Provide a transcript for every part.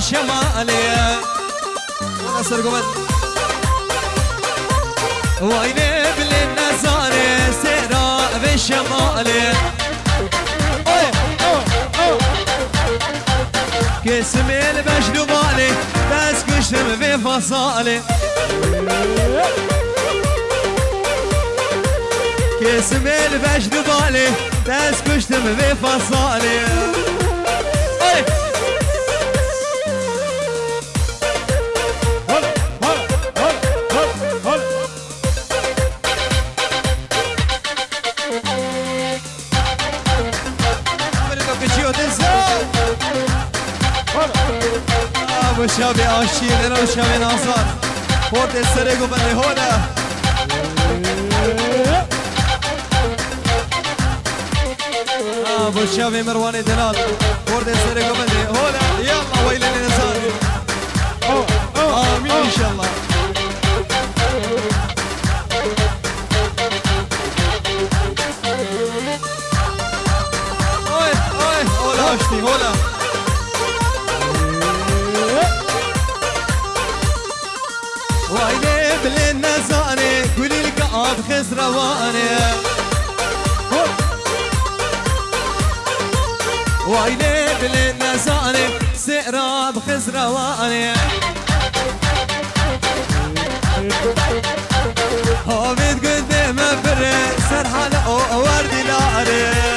شمالي وانا سرقمت وعيني بالنزاري سيرا بالشمالي كسمي البشر بالي بس كشتم في فصالي كسمي البشر بالي بس كشتم في فصالي شابي آشین اینا شابی ناصر پورت سرگو بنده هولا ابو شابي مروان دلال پورت سرگو بنده هولا يلا ويلي نزار آمين ان شاء الله اوي هولا اشتي هولا وعيني بالنزاني كل القعاب خسرواني وعيني بالنزاني سئراب خسرواني هابد قدام فري سرحانة وردي لاري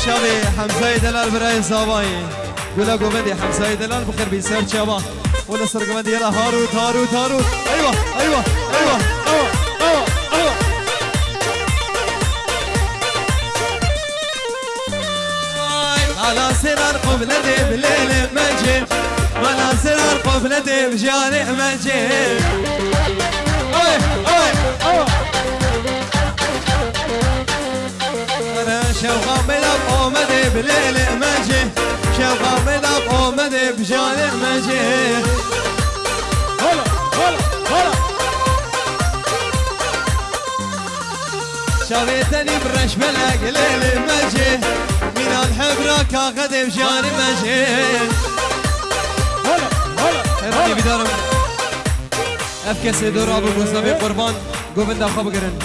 شابي حمزة دلال براي صاباي قولا قومندي حمزة دلال بخير بيسير شابا ولا سر قومندي يلا هاروت هاروت هاروت ايوه ايوه ايوه ايوه ايوه ايوه على سرار قبلتي بالليل مجيب على سرار قبلتي بجاني مجيب انا شوقا بلا قومندي بالليل مجيب شوقا بلا قومندي بجاني مجيب هلا هلا هلا شريتني برش بلا قليل مجيب من الحبرة كاخد بجاني مجيب هلا هلا هلا بدارم افكسي دور ابو قصابي قربان قوبندا خبقرن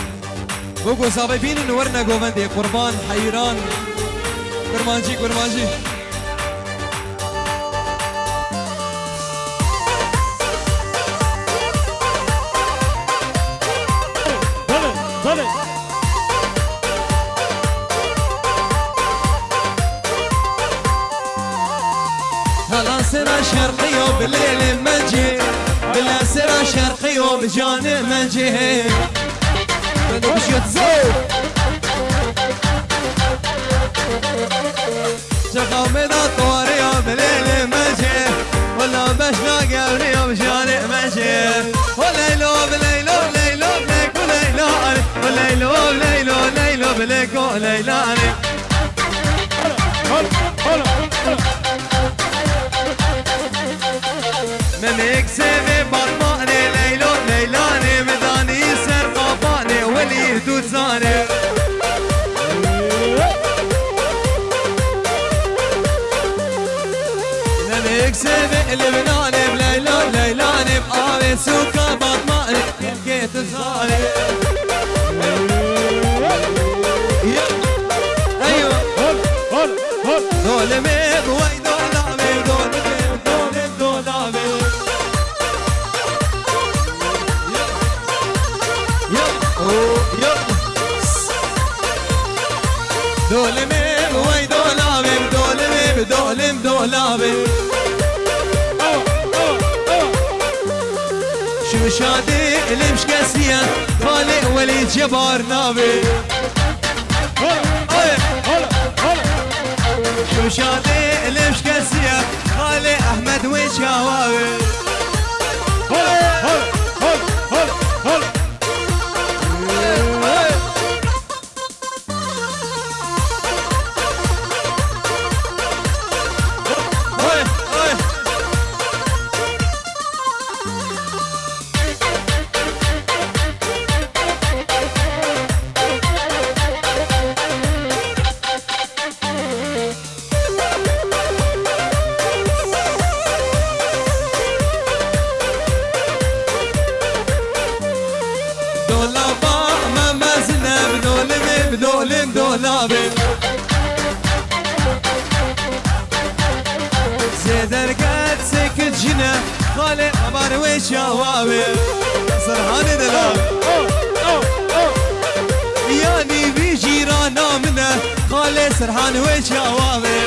بو قصابي بين نورنا قوبندي قربان حيران قرمانجي قرمانجي هلا سرا شرقي وبالليل مجي بلا سرا شرقي وبجاني مجي بدو بشيت زوج شقامي دا طواري وبالليل مجي ولا بشنا قبري وبجاني مجي وليلو بليلو ليلو بليك وليلو وليلو بليلو ليلو بليك وليلو مميك سيفي بطماني ليلو ليلاني مداني سر قاباني ولي هدود زاني مميك سيفي لبناني بليلو ليلاني بقاوي سوكا بطماني كيت زاني ايوه دول ميب وي دول عمي دول ميب دول عمي دول ميب وي دول عمي دول ميب دول عمي شو شادي اللي مش كاسية خالق وليد جبار نابي شو شادي اللي مش كاسية خالق احمد وشاواوي دولم دولابي زيدر قد سكت جنا خالي عبر وشوابي سرحاني دلال يعني بجيرانا منه خالي سرحان وشوابي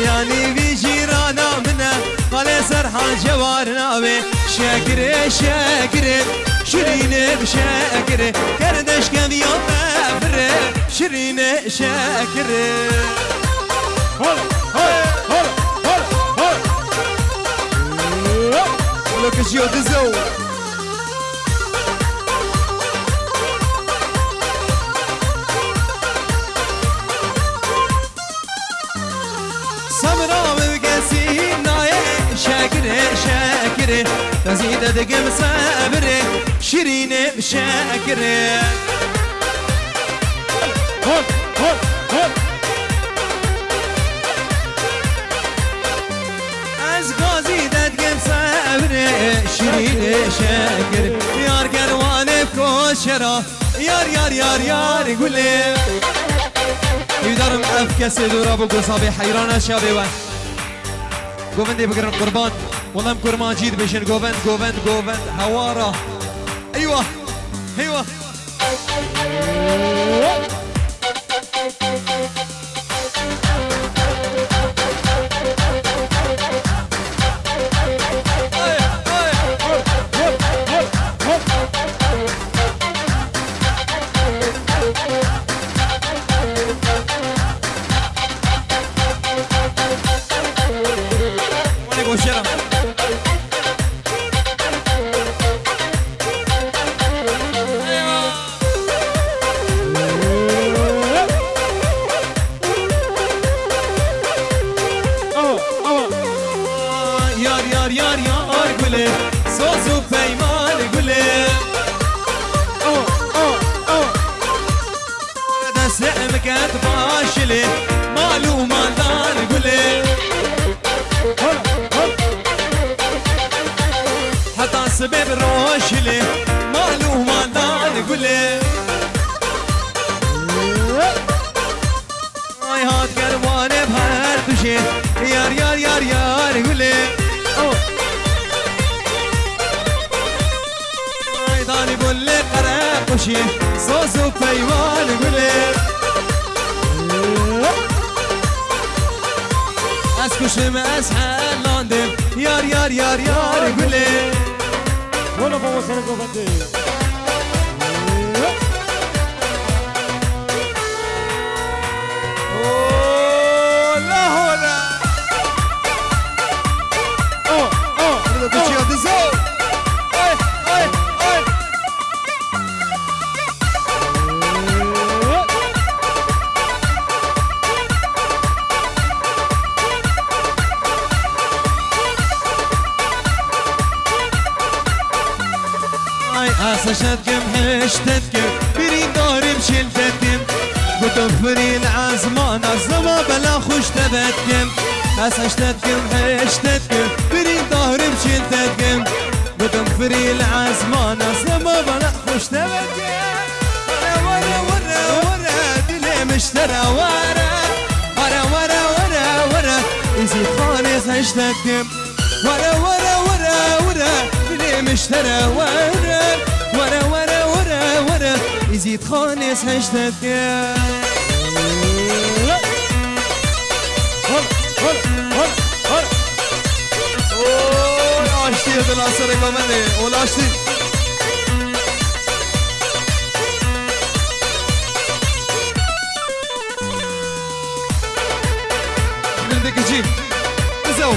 يعني بجيرانا منه خالي سرحان جوارنا بي شاكر شاكر شيرين بشاكر كردش كم يوم مفر شيرين شاكر هلا هلا هلا هلا هلا ولك شيو تزو سمرا بقسينا شاكر شاكر تزيد دقم صبر شيرين بشاكر هول هول هول از غازي دقم صبر شيرين شاكر يار كروان بكوشرا يار قولي يدرم افكس دورا بقول صبي حيران شابي وان قوفندي بقرن قربان والله مكرمان جيد بيشن قوفند هوارة ايوه ايوه yar gülü Sosu peyman gülü Da sevket başlı Malumandan gülü Hatta sebep roşli Malumandan gülü Ay hat kervane bhar tuşe Yar gülü داني بولي قراب وشي صوصو بيوان قولي اسكوش ما اسحل لاندم يار قولي ولا بابا سنكو فدي لا هولا انا بتشي ادزو سشتكم حشتتكم برين دارم شلتتكم قدم فري العزمان عزما بلا خوش تبتكم سشتتكم حشتتكم برين دارم شلتتكم قدم فري العزمان عزما بلا خوش تبتكم ورا دلي مشترى ورا يزيد خالص حشتتكم ورا دلي مشترى ورا يزيد خالص حشتك عشتي يا بالعصر كمان ولا عشتي من بدك تجيب زو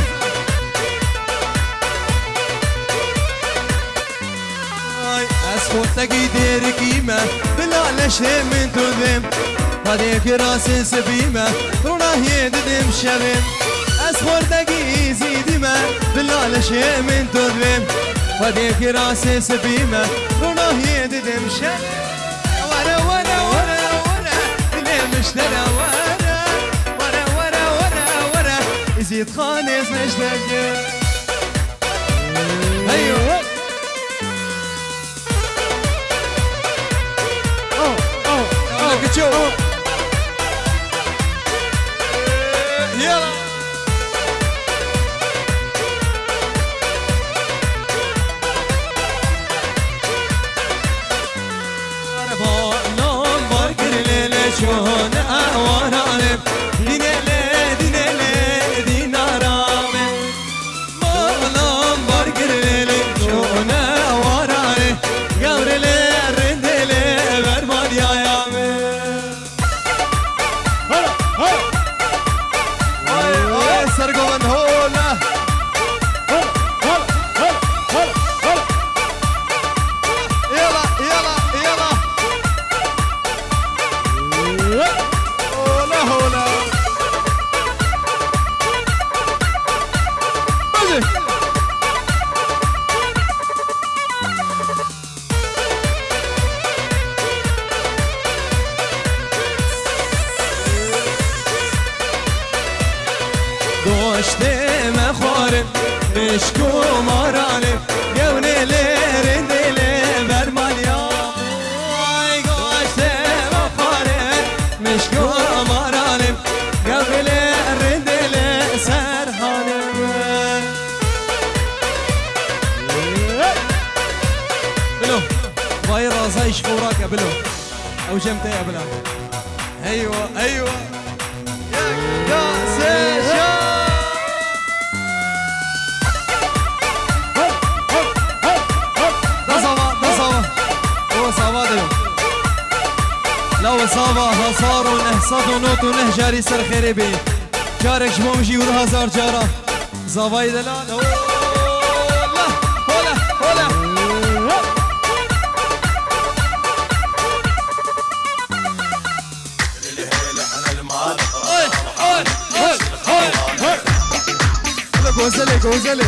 اسخوتك يدير قيمة بلا لشي من تذم هذيك راسي سبيمة وراه يددم شبم اسخوتك يزيد ما بلا لشي من تذم هذيك راسي سبيمة وراه يددم شبم ورا اللي مشترى ورا يزيد خالص مشتاق دینله دینله دینارامه مالام بارگرله شونه وارانه گورله رندله برمانیایامه آی سرگوان هولا يلا يلا يلا هولا هولا مزي دوشتي مخارم مشكو مارانم يوني ليرين ديلي برماليا دوشتي مخارم مشكو مارانم يوني ليرين ديلي سرحانم بلو فيروس ايش خوراك يا بلو او جمتي يا بلا ايوه ايوه يا سيشا لو صابا هصار ونحصد ونوت ونهجاري سر خيري بي جارك شمومجي ونهزار جارا زواي دلال هولا هولا هولا غزلي غزلي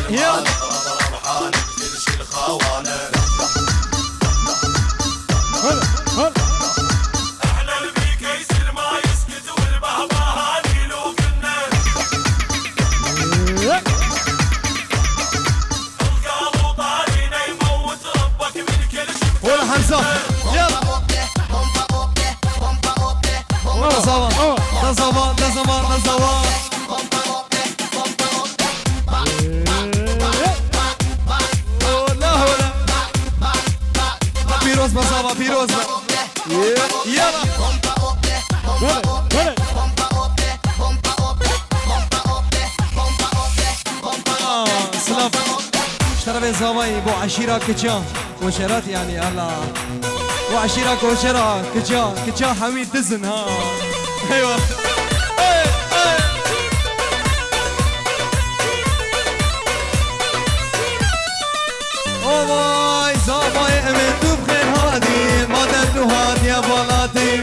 يلا فرحان كل شي الخوانه هلا هلا احنا البيك يصير ما يسكت والبهبهاني لو قلنا القلب طارينا يموت ربك من كل شي ولا حمزه يلا ده صواب ده صواب ده صواب ده صواب بيروز بصابة بيروز يلا سلاف اشترى زواي بو عشيرة كجا وشرات يعني هلا بو عشيرة كوشرة كجا حميد دزن ها ايوه اوه زواي امن بخير هادي ما دبلو هاد يا بلاتي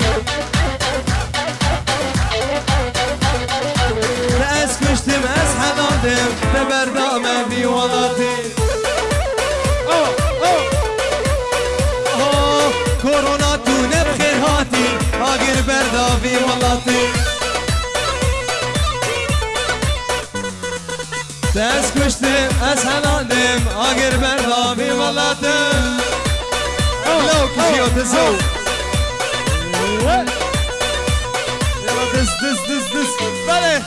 تأس كشتم أس حلادم تبردامه في ولاتي كورونا تونه بخير هاتي هاجر بردا في ولاتي تأس كشتم أس حلادم هاجر بردا في ولاتي لو كشيو تزو يلا دس دس دس دس بله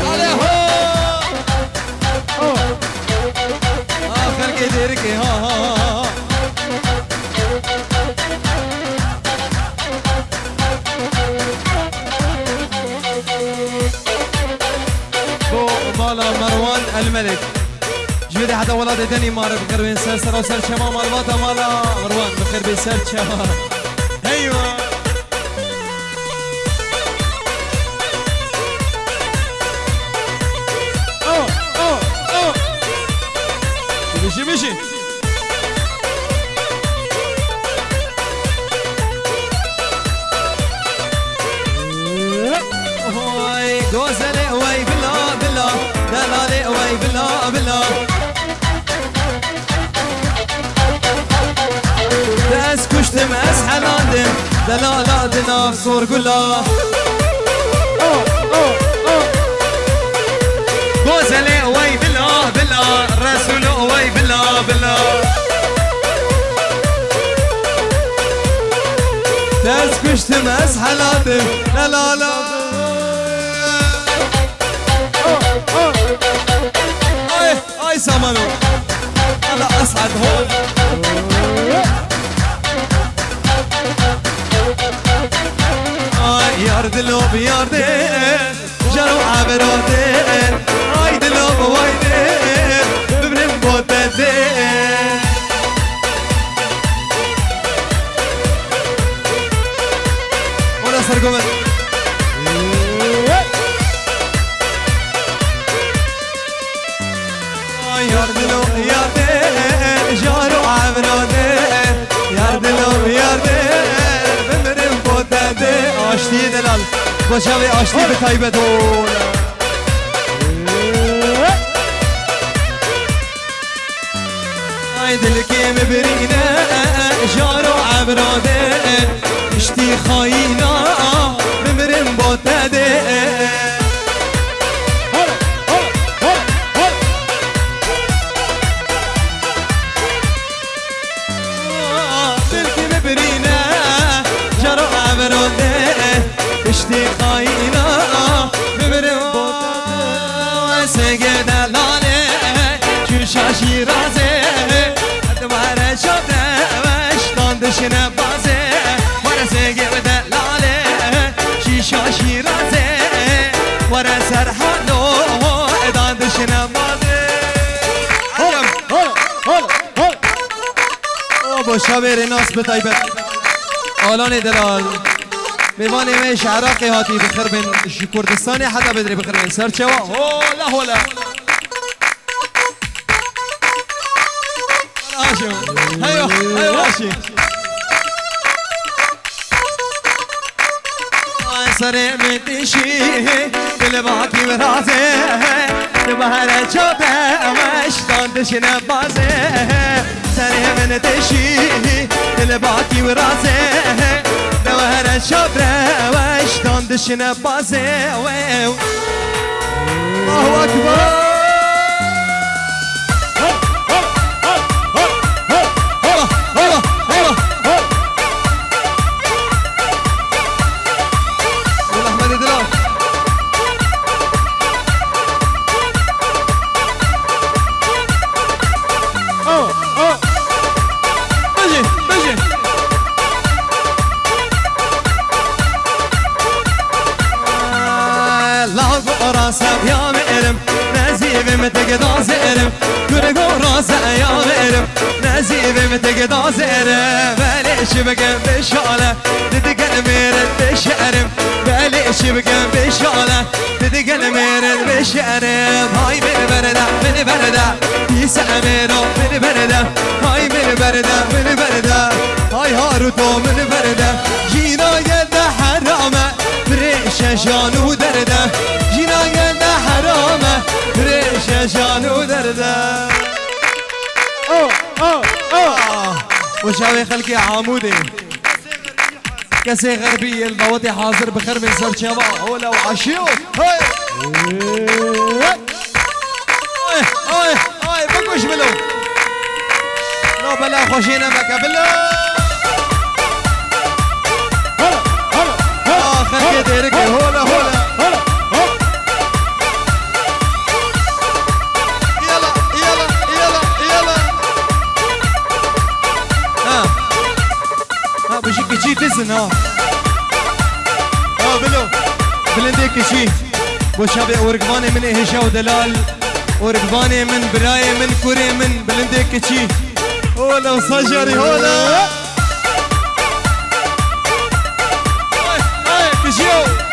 عليه آخر كديرك ها بو مالا مروان الملك جودي حتى ولاد تاني مارا بخير بين سلسلة وسل شما مالباتا مالا مروان بخير بين سل شما ايوه مشي مشي وي غزلي وي بلا بلا دلالي وي بلا بلا داس كشتم اسحلاندم دلالات نفسور كلها غزلي وي بلا بلا رسول وي بلا بلا لا لا لا اي سامانو انا اسعد هون يار دلوب يار دين جرو عبراتين اي دلوب وايدين ببرم بوتتين ولا سرقومت يار دلوب يار دين جرو عبراتين يار دلوب يار دين ببرم بوتتين آشتی دلال باشوی آشتی به تایبت ای دل که مبرینه جارو عبراده اشتی خایینا بمرم با تده دل که مبرینه جارو عبراده اشتی خایینا بمرم با تده سگه دلاله چون شاشی رازه دوباره شده وشتان دشنه بازه ورسه گرده لاله شیشا شیرازه ورسه رحانو ادان دشنه بازه با شبیر ناس بطیبت آلان دلال میوان میش عراقی هاتی بخیر بین کردستانی حدا بدری بخیر بین سرچوا هولا هولا ايوه ايوه ماشي سري متشي بالباقي ورازه تبهر جوده مشتان دشنا بازه سري متشي بالباقي ورازه تبهر جوده مشتان دشنا بازه الله اكبر راسم يا مئرم نزيب متقدا زئرم كرقو راسم يا مئرم نزيب متقدا زئرم بليش بقم بشالة تدقل ميرد بشعرم بليش بقم بشالة تدقل ميرد بشعرم هاي من بردة من بردة يسع ميرو من بردة هاي من بردة من بردة هاي هاروتو من بردة جينا قد حرامة بريش جانو درده جينا قد حرامه بريش جانو درده وشاوي خلقي عامودي كسي غربي البوطي حاضر بخير من سر شبا هولا وعشيو هاي هاي هاي بكوش بلو لا بلا خوشينا بكا بلو خلقي ديرك هولا هولا بشي كشي تسن بلو بلندي كشي بوشابي ورقباني من إهشا ودلال ورقباني من براي من كوري من بلندي كشي هولا وصجري هولا كشيو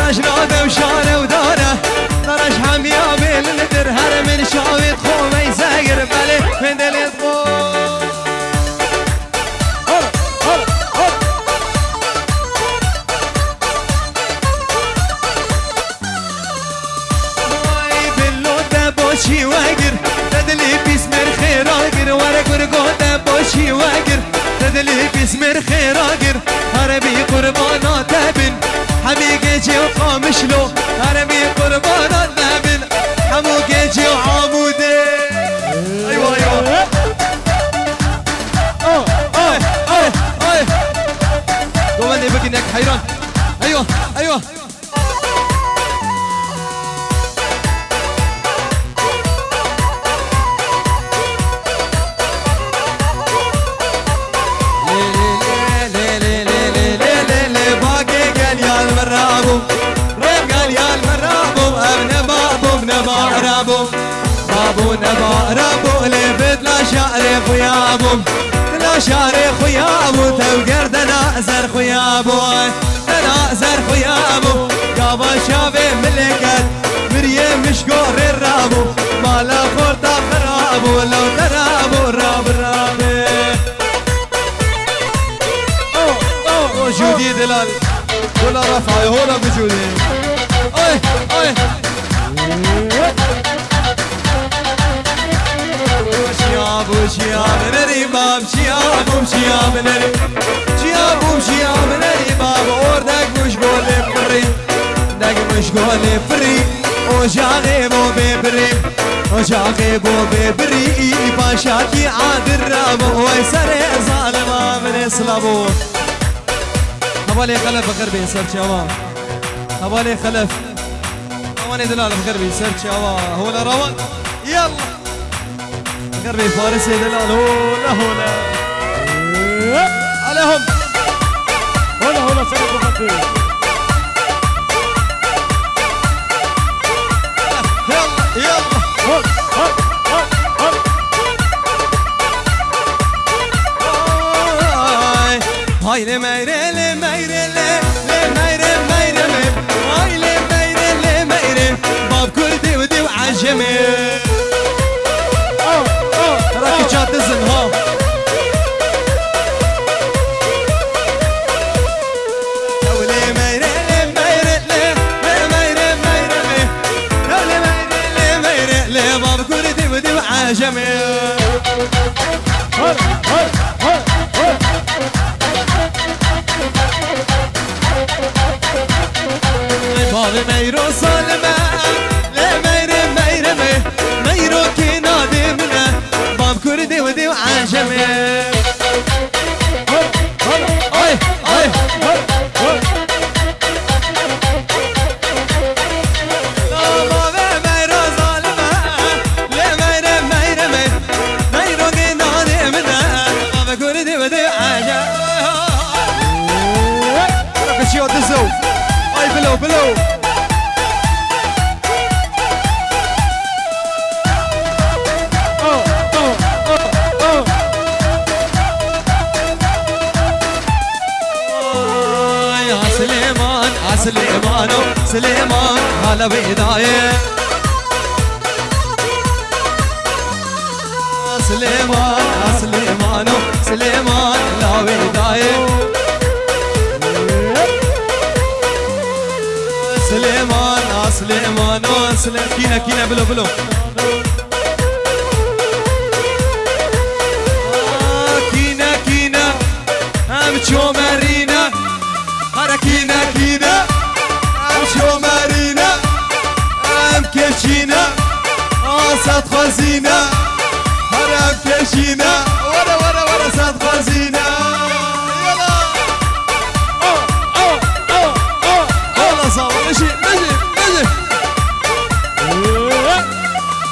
مجنودة وشانة ودانة طرش حمية بين الدرهر من شاويت خومة يساقر بالي من دل يطبو هاي باللودة بوشي واقر تدلي باسم الخير واقر ورق ورقودة بوشي واقر تدلي باسم الخير اقر هربي قربانات ابن حمي جيجي وقامشلو هربي قربانات ابن حمو جيجي وعامودي ايوه ايوه قوم اللي بقي انك حيران ايوه ايوه بابو نبا ربو لفت لا شارخ ويابو لا شارخ ويابو توقر دنا زرخ ويابو دنا زرخ ويابو قابا شافي ملكت مريم مشكور الرابو مالا خورتا خرابو لو ترابو راب الرابي جودي دلال ولا رفعي هولا بجودي اي اي شيابو شياب نريباب شيابو شياب نريب شيابو شياب نريباب اوردك مش قولي فري دك مش قولي فري وشاغي بو ببري وشاغي بو ببري باشاكي عاد الرابو ويسري ظالما من اسلابو حوالي خلف غربي سر شوا حوالي خلف حوالي دلال غربي سر شوا هو روان يلا غربي فارسي دلال هولا هولا عليهم هولا هولا سرقوا خطير يلا يلا هول هول هول هول هاي لميري لميري لميري ميري هاي لميري لميري باب كردي ودي وعجمي راكي جات تزن ها ولي ميري لميري لميري ميري ولي ميري لميري لباب كردي ودي وعجمي هول هول هول هول باب ميرو سالمه لميري ميري ميرو كي نادي منه باب كردي ودي وعجمي هول هول اي اي هول هول باب ميرو سالمه لميري ميري ميرو كي نادي منه باب كردي ودي وعجمي ركشيو دزو اي بلو بلو سليمانو سليمان هلا بداية سليمان سليمانو سليمان لا بداية سليمان سليمانو سليمان كينا كينا بلو بلو كينا كينا هم شو مارينا هرا كينا كينا شو مارينا ام كشينا صاد خزينة هرب كشينا ورا ورا ورا صاد خزينة يلا يلا صار مشي مشي مشي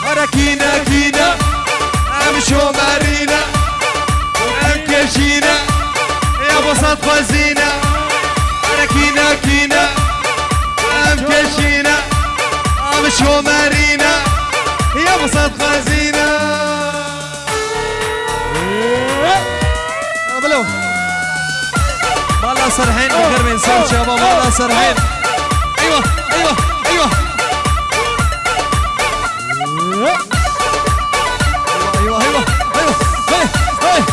هرا كينا كينا ام شو مارينا ام كشينا يا ابو صاد خزينة هرا كينا كينا كشينا مش هو مارينا يا بسط خزينة بلو والله سرحين بخير من سوي شباب والله سرحين ايوه ايوه ايوه ايوه ايوه ايوه هاي هاي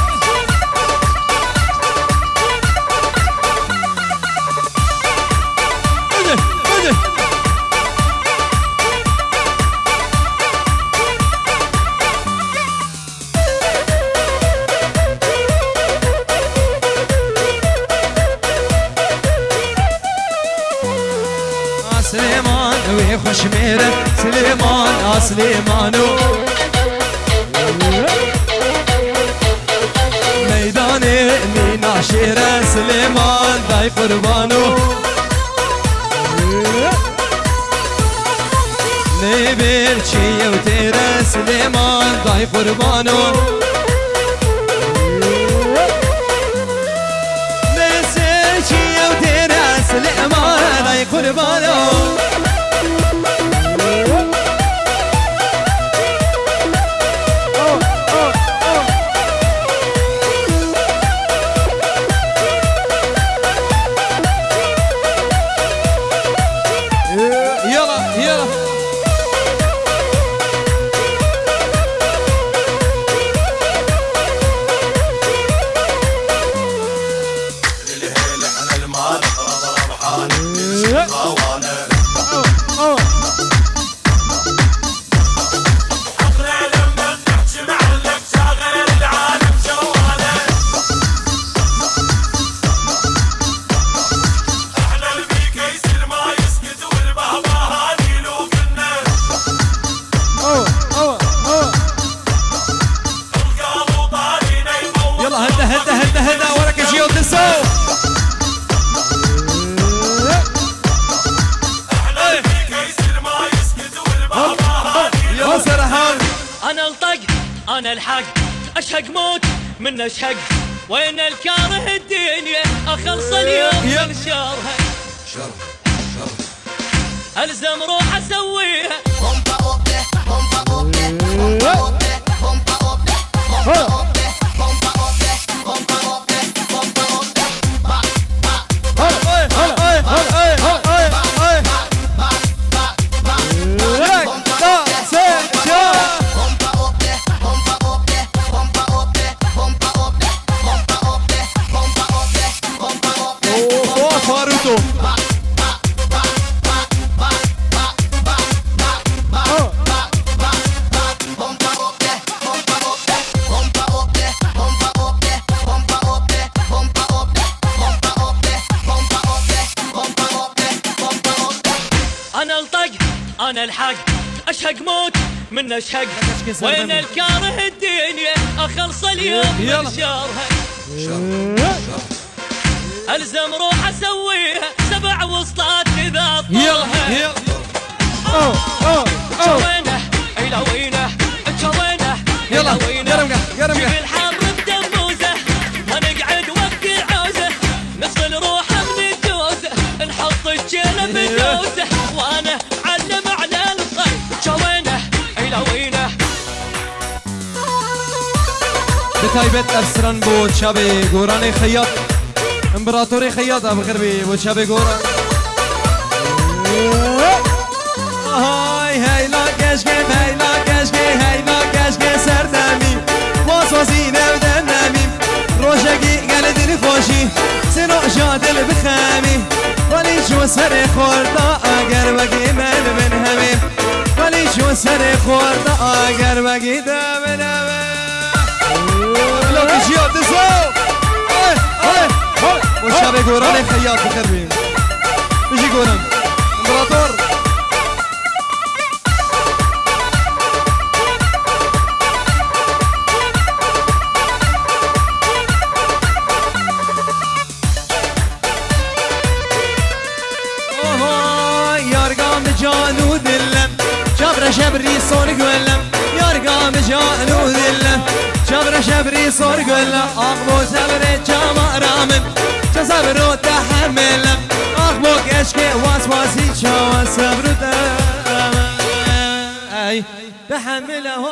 يا سليمانو ميداني مينا شير سليمان داي قربانو نبيل شي وتير سليمان داي قربانو نسيل شي وتير سليمان داي قربانو أنا الطق أنا الحق أشهق موت من أشهق وين الكاره الدنيا أخلص اليوم من شرها ألزم روح أسويها أنا الطق أنا الحق أشهق موت من أشهق وين الكاره الدنيا أخلص اليوم من شرها ألزم روح أسويها 7 وسطات إذا طولها جوينه إلى وينه جوينه إلى وينه جيب الحر بدموزه ما نقعد وقت العوزه نفصل روحه من الدوزه نحط الجيله بدوزه وانا علم على الخير جوينه إلى وينه بتايبت أرسران بود شبه گوران خیاط امبراطوری خیاط بغربی بود شبه گوران هاي هيلا كشكي هيلا كشكي هيلا كشكي سردمي واصوصي نبدنمي روشكي قال دل خوشي سنو جادل بخامي ولي شو سري خورتا اگر بقي من همي ولي شو سري خورتا اگر بقي من همي لو تجيو تسو وشابي قوران خياط بخربي بيجي قوران امبراطور جانو دلم شبر شبري صور قلم يرقام جانو دلم شبر شبري صور قلم أخبو سبر جامع رامم صبر وتحملم أخبو كشكي واسواسي شو صبر تحمل أي تحمله